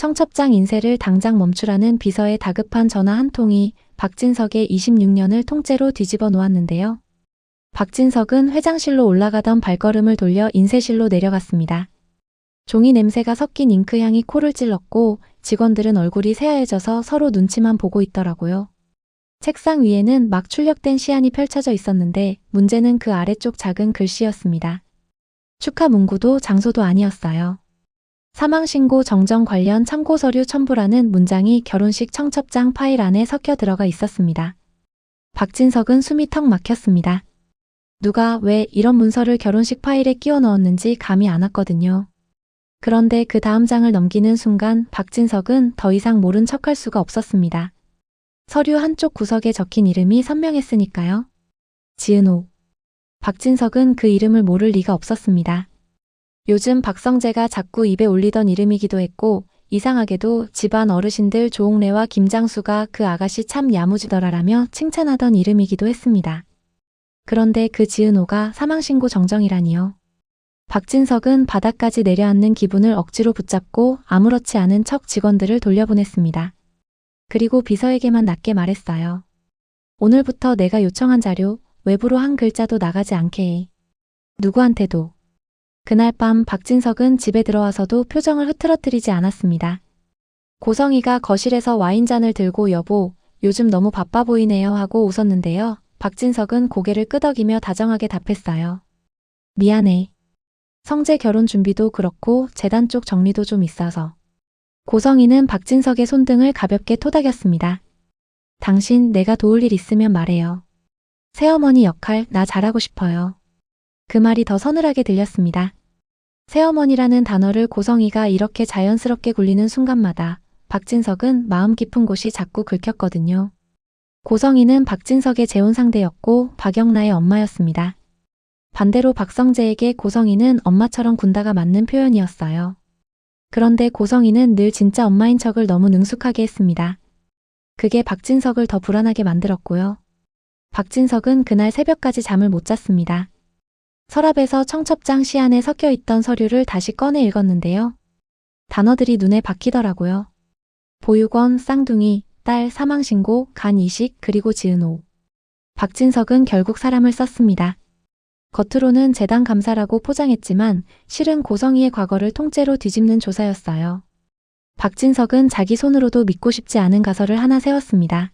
청첩장 인쇄를 당장 멈추라는 비서의 다급한 전화 한 통이 박진석의 26년을 통째로 뒤집어 놓았는데요. 박진석은 회장실로 올라가던 발걸음을 돌려 인쇄실로 내려갔습니다. 종이 냄새가 섞인 잉크향이 코를 찔렀고 직원들은 얼굴이 새하얘져서 서로 눈치만 보고 있더라고요. 책상 위에는 막 출력된 시안이 펼쳐져 있었는데 문제는 그 아래쪽 작은 글씨였습니다. 축하 문구도 장소도 아니었어요. 사망신고 정정 관련 참고서류 첨부라는 문장이 결혼식 청첩장 파일 안에 섞여 들어가 있었습니다. 박진석은 숨이 턱 막혔습니다. 누가 왜 이런 문서를 결혼식 파일에 끼워 넣었는지 감이 안 왔거든요. 그런데 그 다음 장을 넘기는 순간 박진석은 더 이상 모른 척할 수가 없었습니다. 서류 한쪽 구석에 적힌 이름이 선명했으니까요. 지은호. 박진석은 그 이름을 모를 리가 없었습니다. 요즘 박성재가 자꾸 입에 올리던 이름이기도 했고 이상하게도 집안 어르신들 조옥래와 김장수가 그 아가씨 참 야무지더라라며 칭찬하던 이름이기도 했습니다. 그런데 그 지은호가 사망신고 정정이라니요. 박진석은 바닥까지 내려앉는 기분을 억지로 붙잡고 아무렇지 않은 척 직원들을 돌려보냈습니다. 그리고 비서에게만 낮게 말했어요. 오늘부터 내가 요청한 자료 외부로 한 글자도 나가지 않게 해. 누구한테도. 그날 밤 박진석은 집에 들어와서도 표정을 흐트러뜨리지 않았습니다. 고성이가 거실에서 와인잔을 들고 여보, 요즘 너무 바빠 보이네요 하고 웃었는데요. 박진석은 고개를 끄덕이며 다정하게 답했어요. 미안해. 성재 결혼 준비도 그렇고 재단 쪽 정리도 좀 있어서. 고성이는 박진석의 손등을 가볍게 토닥였습니다. 당신 내가 도울 일 있으면 말해요. 새어머니 역할 나 잘하고 싶어요. 그 말이 더 서늘하게 들렸습니다. 새어머니라는 단어를 고성이가 이렇게 자연스럽게 굴리는 순간마다 박진석은 마음 깊은 곳이 자꾸 긁혔거든요. 고성이는 박진석의 재혼 상대였고 박영라의 엄마였습니다. 반대로 박성재에게 고성이는 엄마처럼 군다가 맞는 표현이었어요. 그런데 고성이는 늘 진짜 엄마인 척을 너무 능숙하게 했습니다. 그게 박진석을 더 불안하게 만들었고요. 박진석은 그날 새벽까지 잠을 못 잤습니다. 서랍에서 청첩장 시안에 섞여있던 서류를 다시 꺼내 읽었는데요. 단어들이 눈에 박히더라고요. 보육원, 쌍둥이, 딸 사망신고, 간 이식, 그리고 지은호. 박진석은 결국 사람을 썼습니다. 겉으로는 재단 감사라고 포장했지만 실은 고성이의 과거를 통째로 뒤집는 조사였어요. 박진석은 자기 손으로도 믿고 싶지 않은 가설을 하나 세웠습니다.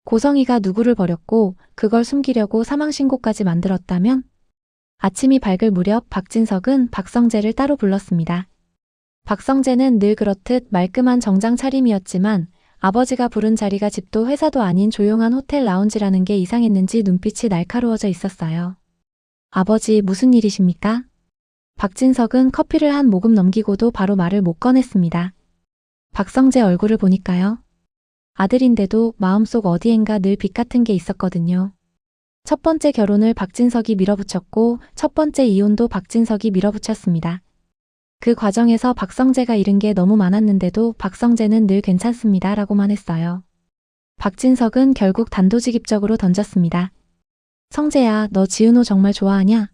고성이가 누구를 버렸고 그걸 숨기려고 사망신고까지 만들었다면? 아침이 밝을 무렵 박진석은 박성재를 따로 불렀습니다. 박성재는 늘 그렇듯 말끔한 정장 차림이었지만 아버지가 부른 자리가 집도 회사도 아닌 조용한 호텔 라운지라는 게 이상했는지 눈빛이 날카로워져 있었어요. 아버지 무슨 일이십니까? 박진석은 커피를 한 모금 넘기고도 바로 말을 못 꺼냈습니다. 박성재 얼굴을 보니까요. 아들인데도 마음속 어디엔가 늘 빚 같은 게 있었거든요. 첫 번째 결혼을 박진석이 밀어붙였고 첫 번째 이혼도 박진석이 밀어붙였습니다. 그 과정에서 박성재가 잃은 게 너무 많았는데도 박성재는 늘 괜찮습니다 라고만 했어요. 박진석은 결국 단도직입적으로 던졌습니다. 성재야, 너 지은호 정말 좋아하냐?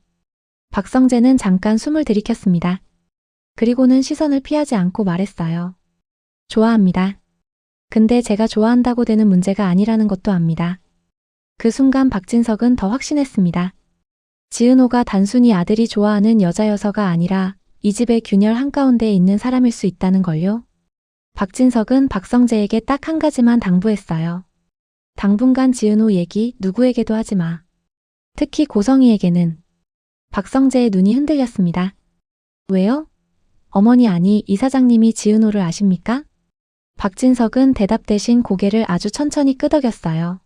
박성재는 잠깐 숨을 들이켰습니다. 그리고는 시선을 피하지 않고 말했어요. 좋아합니다. 근데 제가 좋아한다고 되는 문제가 아니라는 것도 압니다. 그 순간 박진석은 더 확신했습니다. 지은호가 단순히 아들이 좋아하는 여자여서가 아니라 이 집의 균열 한가운데에 있는 사람일 수 있다는 걸요. 박진석은 박성재에게 딱 한 가지만 당부했어요. 당분간 지은호 얘기 누구에게도 하지 마. 특히 고성이에게는. 박성재의 눈이 흔들렸습니다. 왜요? 어머니 아니 이사장님이 지은호를 아십니까? 박진석은 대답 대신 고개를 아주 천천히 끄덕였어요.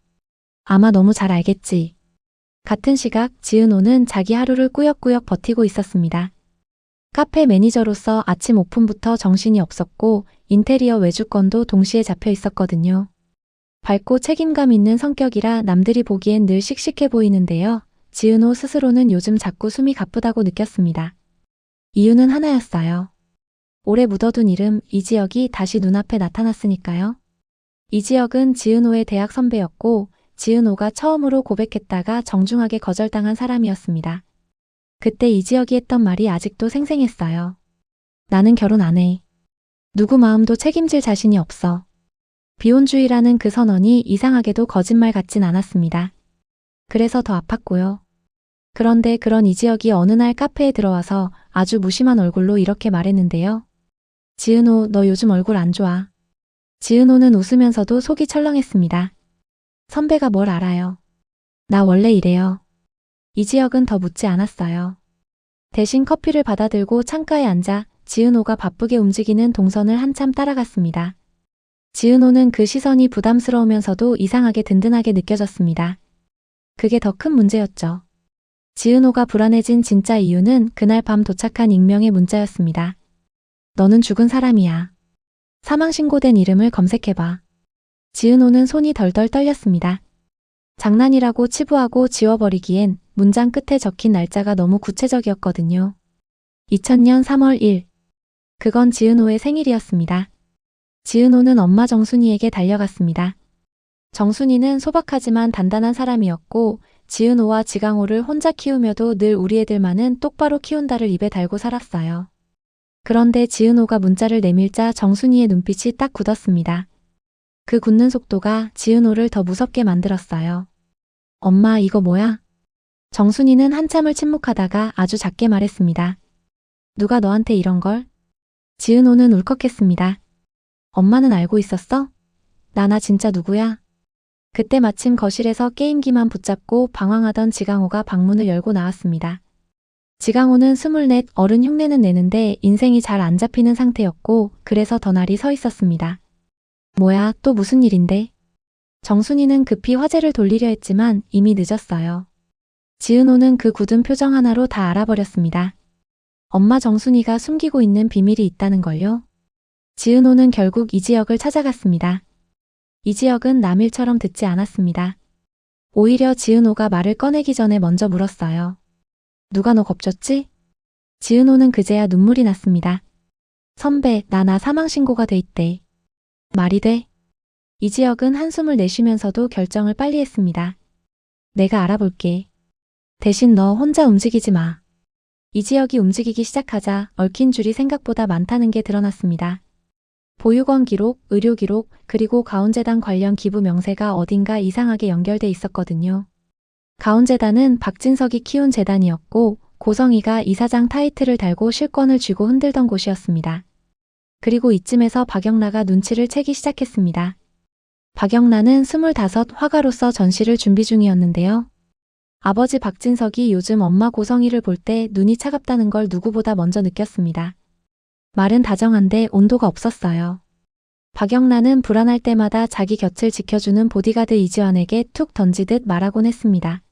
아마 너무 잘 알겠지. 같은 시각 지은호는 자기 하루를 꾸역꾸역 버티고 있었습니다. 카페 매니저로서 아침 오픈부터 정신이 없었고 인테리어 외주권도 동시에 잡혀 있었거든요. 밝고 책임감 있는 성격이라 남들이 보기엔 늘 씩씩해 보이는데요. 지은호 스스로는 요즘 자꾸 숨이 가쁘다고 느꼈습니다. 이유는 하나였어요. 오래 묻어둔 이름 이지혁이 다시 눈앞에 나타났으니까요. 이지혁은 지은호의 대학 선배였고 지은호가 처음으로 고백했다가 정중하게 거절당한 사람이었습니다. 그때 이지혁이 했던 말이 아직도 생생했어요. 나는 결혼 안 해. 누구 마음도 책임질 자신이 없어. 비혼주의라는 그 선언이 이상하게도 거짓말 같진 않았습니다. 그래서 더 아팠고요. 그런데 그런 이지혁이 어느 날 카페에 들어와서 아주 무심한 얼굴로 이렇게 말했는데요. 지은호, 너 요즘 얼굴 안 좋아. 지은호는 웃으면서도 속이 철렁했습니다. 선배가 뭘 알아요. 나 원래 이래요. 이지혁은 더 묻지 않았어요. 대신 커피를 받아들고 창가에 앉아 지은호가 바쁘게 움직이는 동선을 한참 따라갔습니다. 지은호는 그 시선이 부담스러우면서도 이상하게 든든하게 느껴졌습니다. 그게 더 큰 문제였죠. 지은호가 불안해진 진짜 이유는 그날 밤 도착한 익명의 문자였습니다. 너는 죽은 사람이야. 사망 신고된 이름을 검색해봐. 지은호는 손이 덜덜 떨렸습니다. 장난이라고 치부하고 지워버리기엔 문장 끝에 적힌 날짜가 너무 구체적이었거든요. 2000년 3월 1일. 그건 지은호의 생일이었습니다. 지은호는 엄마 정순이에게 달려갔습니다. 정순이는 소박하지만 단단한 사람이었고 지은호와 지강호를 혼자 키우며도 늘 우리 애들만은 똑바로 키운다를 입에 달고 살았어요. 그런데 지은호가 문자를 내밀자 정순이의 눈빛이 딱 굳었습니다. 그 굳는 속도가 지은호를 더 무섭게 만들었어요. 엄마, 이거 뭐야? 정순이는 한참을 침묵하다가 아주 작게 말했습니다. 누가 너한테 이런 걸? 지은호는 울컥했습니다. 엄마는 알고 있었어? 나나 진짜 누구야? 그때 마침 거실에서 게임기만 붙잡고 방황하던 지강호가 방문을 열고 나왔습니다. 지강호는 24, 어른 흉내는 내는데 인생이 잘 안 잡히는 상태였고 그래서 더 날이 서 있었습니다. 뭐야, 또 무슨 일인데? 정순이는 급히 화제를 돌리려 했지만 이미 늦었어요. 지은호는 그 굳은 표정 하나로 다 알아버렸습니다. 엄마 정순이가 숨기고 있는 비밀이 있다는 걸요. 지은호는 결국 이지혁을 찾아갔습니다. 이지혁은 남일처럼 듣지 않았습니다. 오히려 지은호가 말을 꺼내기 전에 먼저 물었어요. 누가 너 겁줬지? 지은호는 그제야 눈물이 났습니다. 선배, 나 사망신고가 돼 있대. 말이 돼? 이지혁은 한숨을 내쉬면서도 결정을 빨리 했습니다. 내가 알아볼게. 대신 너 혼자 움직이지 마. 이지혁이 움직이기 시작하자 얽힌 줄이 생각보다 많다는 게 드러났습니다. 보육원 기록, 의료 기록, 그리고 가온재단 관련 기부 명세가 어딘가 이상하게 연결돼 있었거든요. 가온재단은 박진석이 키운 재단이었고 고성이가 이사장 타이틀을 달고 실권을 쥐고 흔들던 곳이었습니다. 그리고 이쯤에서 박영라가 눈치를 채기 시작했습니다. 박영라는 25 화가로서 전시를 준비 중이었는데요. 아버지 박진석이 요즘 엄마 고성이를 볼 때 눈이 차갑다는 걸 누구보다 먼저 느꼈습니다. 말은 다정한데 온도가 없었어요. 박영란은 불안할 때마다 자기 곁을 지켜주는 보디가드 이지환에게 툭 던지듯 말하곤 했습니다.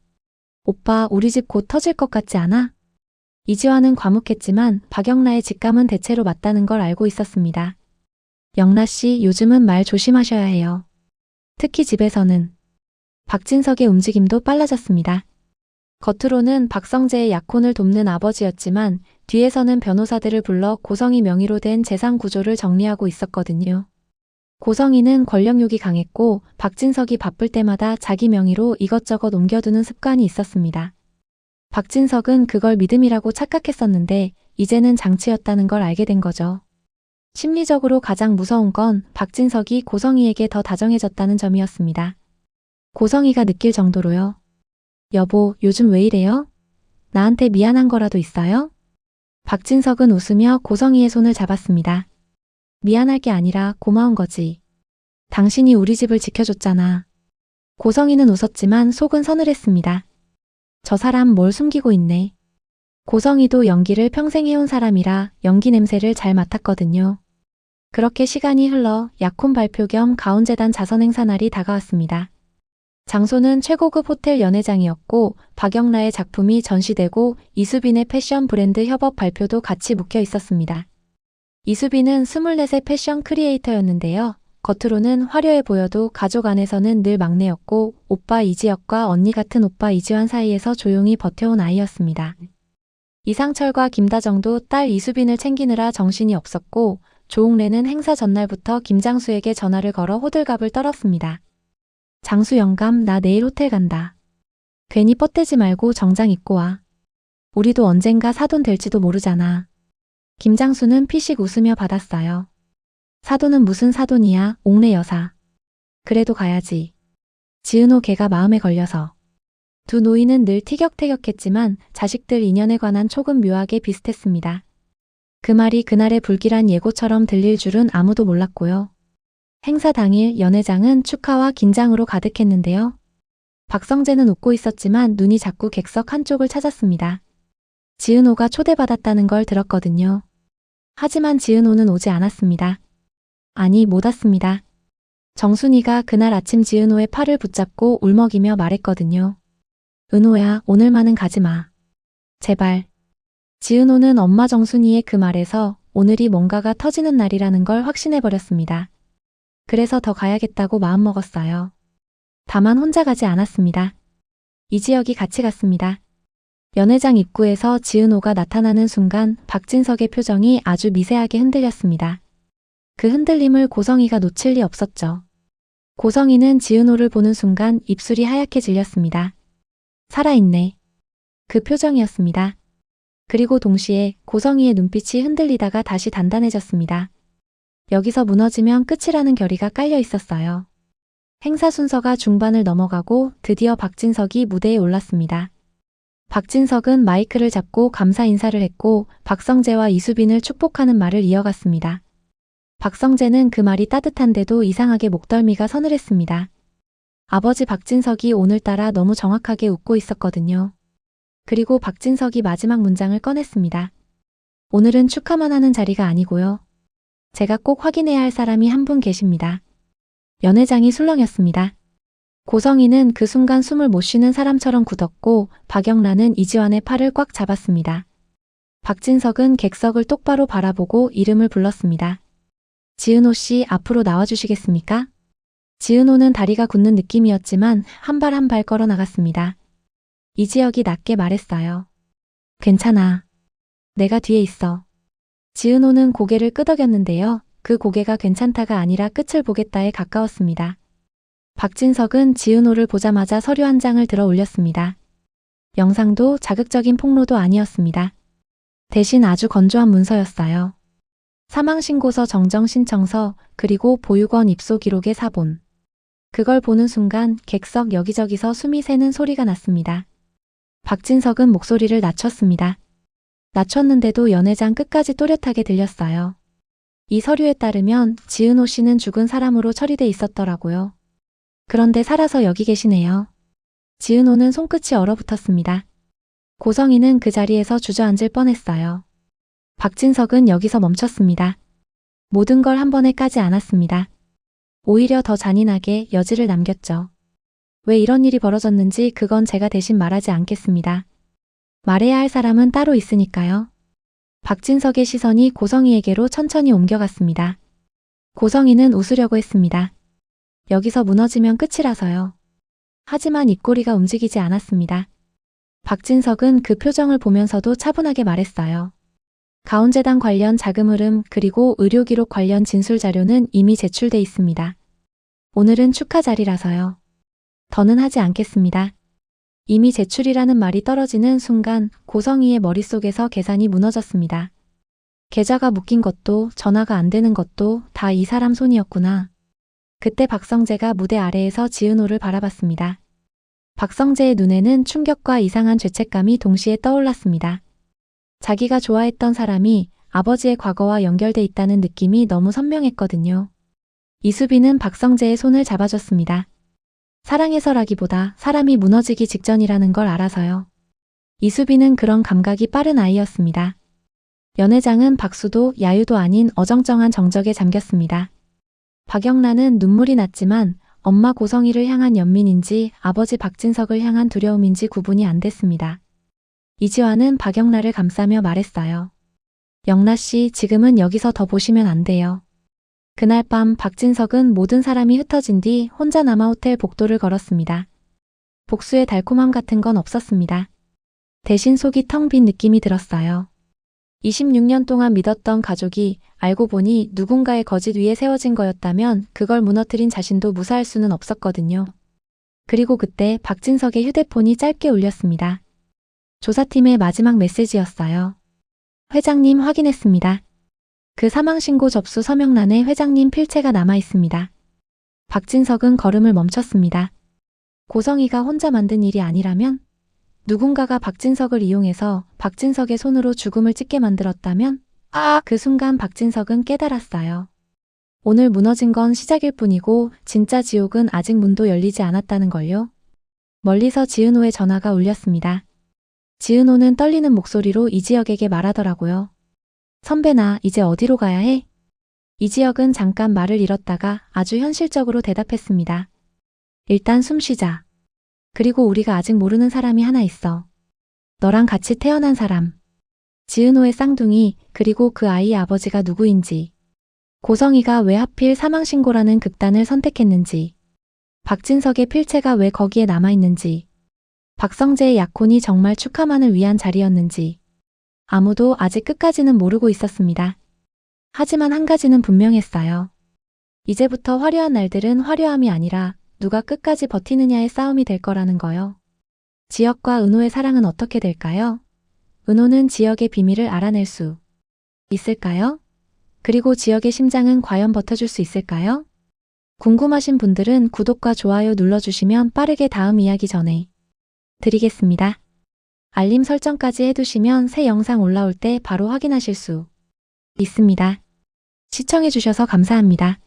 오빠, 우리 집 곧 터질 것 같지 않아? 이지환은 과묵했지만 박영라의 직감은 대체로 맞다는 걸 알고 있었습니다. 영라씨, 요즘은 말 조심하셔야 해요. 특히 집에서는. 박진석의 움직임도 빨라졌습니다. 겉으로는 박성재의 약혼을 돕는 아버지였지만 뒤에서는 변호사들을 불러 고성이 명의로 된 재산 구조를 정리하고 있었거든요. 고성이는 권력욕이 강했고 박진석이 바쁠 때마다 자기 명의로 이것저것 옮겨두는 습관이 있었습니다. 박진석은 그걸 믿음이라고 착각했었는데 이제는 장치였다는 걸 알게 된 거죠. 심리적으로 가장 무서운 건 박진석이 고성이에게 더 다정해졌다는 점이었습니다. 고성이가 느낄 정도로요. 여보, 요즘 왜 이래요? 나한테 미안한 거라도 있어요? 박진석은 웃으며 고성이의 손을 잡았습니다. 미안할 게 아니라 고마운 거지. 당신이 우리 집을 지켜줬잖아. 고성이는 웃었지만 속은 서늘했습니다. 저 사람 뭘 숨기고 있네. 고성이도 연기를 평생 해온 사람이라 연기 냄새를 잘 맡았거든요. 그렇게 시간이 흘러 약혼 발표 겸 가온재단 자선행사 날이 다가왔습니다. 장소는 최고급 호텔 연회장이었고 박영라의 작품이 전시되고 이수빈의 패션 브랜드 협업 발표도 같이 묵혀 있었습니다. 이수빈은 24세 패션 크리에이터였는데요. 겉으로는 화려해 보여도 가족 안에서는 늘 막내였고 오빠 이지혁과 언니 같은 오빠 이지환 사이에서 조용히 버텨온 아이였습니다. 이상철과 김다정도 딸 이수빈을 챙기느라 정신이 없었고 조옥래는 행사 전날부터 김장수에게 전화를 걸어 호들갑을 떨었습니다. 장수 영감, 나 내일 호텔 간다. 괜히 뻗대지 말고 정장 입고 와. 우리도 언젠가 사돈 될지도 모르잖아. 김장수는 피식 웃으며 받았어요. 사돈은 무슨 사돈이야, 옥내 여사. 그래도 가야지. 지은호 걔가 마음에 걸려서. 두 노인은 늘 티격태격했지만 자식들 인연에 관한 촉은 묘하게 비슷했습니다. 그 말이 그날의 불길한 예고처럼 들릴 줄은 아무도 몰랐고요. 행사 당일 연회장은 축하와 긴장으로 가득했는데요. 박성재는 웃고 있었지만 눈이 자꾸 객석 한쪽을 찾았습니다. 지은호가 초대받았다는 걸 들었거든요. 하지만 지은호는 오지 않았습니다. 아니, 못 왔습니다. 정순이가 그날 아침 지은호의 팔을 붙잡고 울먹이며 말했거든요. 은호야, 오늘만은 가지 마. 제발. 지은호는 엄마 정순이의 그 말에서 오늘이 뭔가가 터지는 날이라는 걸 확신해버렸습니다. 그래서 더 가야겠다고 마음먹었어요. 다만 혼자 가지 않았습니다. 이지혁이 같이 갔습니다. 연회장 입구에서 지은호가 나타나는 순간 박진석의 표정이 아주 미세하게 흔들렸습니다. 그 흔들림을 고성이가 놓칠 리 없었죠. 고성이는 지은호를 보는 순간 입술이 하얗게 질렸습니다. 살아있네. 그 표정이었습니다. 그리고 동시에 고성이의 눈빛이 흔들리다가 다시 단단해졌습니다. 여기서 무너지면 끝이라는 결의가 깔려 있었어요. 행사 순서가 중반을 넘어가고 드디어 박진석이 무대에 올랐습니다. 박진석은 마이크를 잡고 감사 인사를 했고 박성재와 이수빈을 축복하는 말을 이어갔습니다. 박성재는 그 말이 따뜻한데도 이상하게 목덜미가 서늘했습니다. 아버지 박진석이 오늘따라 너무 정확하게 웃고 있었거든요. 그리고 박진석이 마지막 문장을 꺼냈습니다. 오늘은 축하만 하는 자리가 아니고요. 제가 꼭 확인해야 할 사람이 한 분 계십니다. 연회장이 술렁였습니다. 고성이는 그 순간 숨을 못 쉬는 사람처럼 굳었고 박영란은 이지환의 팔을 꽉 잡았습니다. 박진석은 객석을 똑바로 바라보고 이름을 불렀습니다. 지은호 씨, 앞으로 나와주시겠습니까? 지은호는 다리가 굳는 느낌이었지만 한 발 한 발 걸어 나갔습니다. 이지혁이 낮게 말했어요. 괜찮아. 내가 뒤에 있어. 지은호는 고개를 끄덕였는데요. 그 고개가 괜찮다가 아니라 끝을 보겠다에 가까웠습니다. 박진석은 지은호를 보자마자 서류 한 장을 들어 올렸습니다. 영상도 자극적인 폭로도 아니었습니다. 대신 아주 건조한 문서였어요. 사망신고서 정정신청서 그리고 보육원 입소 기록의 사본. 그걸 보는 순간 객석 여기저기서 숨이 새는 소리가 났습니다. 박진석은 목소리를 낮췄습니다. 낮췄는데도 연회장 끝까지 또렷하게 들렸어요. 이 서류에 따르면 지은호 씨는 죽은 사람으로 처리돼 있었더라고요. 그런데 살아서 여기 계시네요. 지은호는 손끝이 얼어붙었습니다. 고성이는 그 자리에서 주저앉을 뻔했어요. 박진석은 여기서 멈췄습니다. 모든 걸 한 번에 까지 않았습니다. 오히려 더 잔인하게 여지를 남겼죠. 왜 이런 일이 벌어졌는지 그건 제가 대신 말하지 않겠습니다. 말해야 할 사람은 따로 있으니까요. 박진석의 시선이 고성이에게로 천천히 옮겨갔습니다. 고성이는 웃으려고 했습니다. 여기서 무너지면 끝이라서요. 하지만 입꼬리가 움직이지 않았습니다. 박진석은 그 표정을 보면서도 차분하게 말했어요. 가온재단 관련 자금 흐름 그리고 의료기록 관련 진술 자료는 이미 제출돼 있습니다. 오늘은 축하 자리라서요. 더는 하지 않겠습니다. 이미 제출이라는 말이 떨어지는 순간 고성이의 머릿속에서 계산이 무너졌습니다. 계좌가 묶인 것도 전화가 안 되는 것도 다 이 사람 손이었구나. 그때 박성재가 무대 아래에서 지은호를 바라봤습니다. 박성재의 눈에는 충격과 이상한 죄책감이 동시에 떠올랐습니다. 자기가 좋아했던 사람이 아버지의 과거와 연결돼 있다는 느낌이 너무 선명했거든요. 이수빈은 박성재의 손을 잡아줬습니다. 사랑해서라기보다 사람이 무너지기 직전이라는 걸 알아서요. 이수빈은 그런 감각이 빠른 아이였습니다. 연회장은 박수도 야유도 아닌 어정쩡한 정적에 잠겼습니다. 박영란은 눈물이 났지만 엄마 고성이를 향한 연민인지 아버지 박진석을 향한 두려움인지 구분이 안 됐습니다. 이지환은 박영란을 감싸며 말했어요. 영라 씨, 지금은 여기서 더 보시면 안 돼요. 그날 밤 박진석은 모든 사람이 흩어진 뒤 혼자 남아 호텔 복도를 걸었습니다. 복수의 달콤함 같은 건 없었습니다. 대신 속이 텅 빈 느낌이 들었어요. 26년 동안 믿었던 가족이 알고 보니 누군가의 거짓 위에 세워진 거였다면 그걸 무너뜨린 자신도 무사할 수는 없었거든요. 그리고 그때 박진석의 휴대폰이 짧게 울렸습니다. 조사팀의 마지막 메시지였어요. 회장님 확인했습니다. 그 사망신고 접수 서명란에 회장님 필체가 남아 있습니다. 박진석은 걸음을 멈췄습니다. 고성이가 혼자 만든 일이 아니라면? 누군가가 박진석을 이용해서 박진석의 손으로 죽음을 찍게 만들었다면? 그 순간 박진석은 깨달았어요. 오늘 무너진 건 시작일 뿐이고 진짜 지옥은 아직 문도 열리지 않았다는 걸요. 멀리서 지은호의 전화가 울렸습니다. 지은호는 떨리는 목소리로 이지혁에게 말하더라고요. 선배 나 이제 어디로 가야 해? 이지혁은 잠깐 말을 잃었다가 아주 현실적으로 대답했습니다. 일단 숨 쉬자. 그리고 우리가 아직 모르는 사람이 하나 있어. 너랑 같이 태어난 사람. 지은호의 쌍둥이 그리고 그 아이의 아버지가 누구인지. 고성이가 왜 하필 사망신고라는 극단을 선택했는지. 박진석의 필체가 왜 거기에 남아있는지. 박성재의 약혼이 정말 축하만을 위한 자리였는지. 아무도 아직 끝까지는 모르고 있었습니다. 하지만 한 가지는 분명했어요. 이제부터 화려한 날들은 화려함이 아니라 누가 끝까지 버티느냐의 싸움이 될 거라는 거요. 지혁과 은호의 사랑은 어떻게 될까요? 은호는 지혁의 비밀을 알아낼 수 있을까요? 그리고 지혁의 심장은 과연 버텨줄 수 있을까요? 궁금하신 분들은 구독과 좋아요 눌러주시면 빠르게 다음 이야기 전해 드리겠습니다. 알림 설정까지 해두시면 새 영상 올라올 때 바로 확인하실 수 있습니다. 시청해주셔서 감사합니다.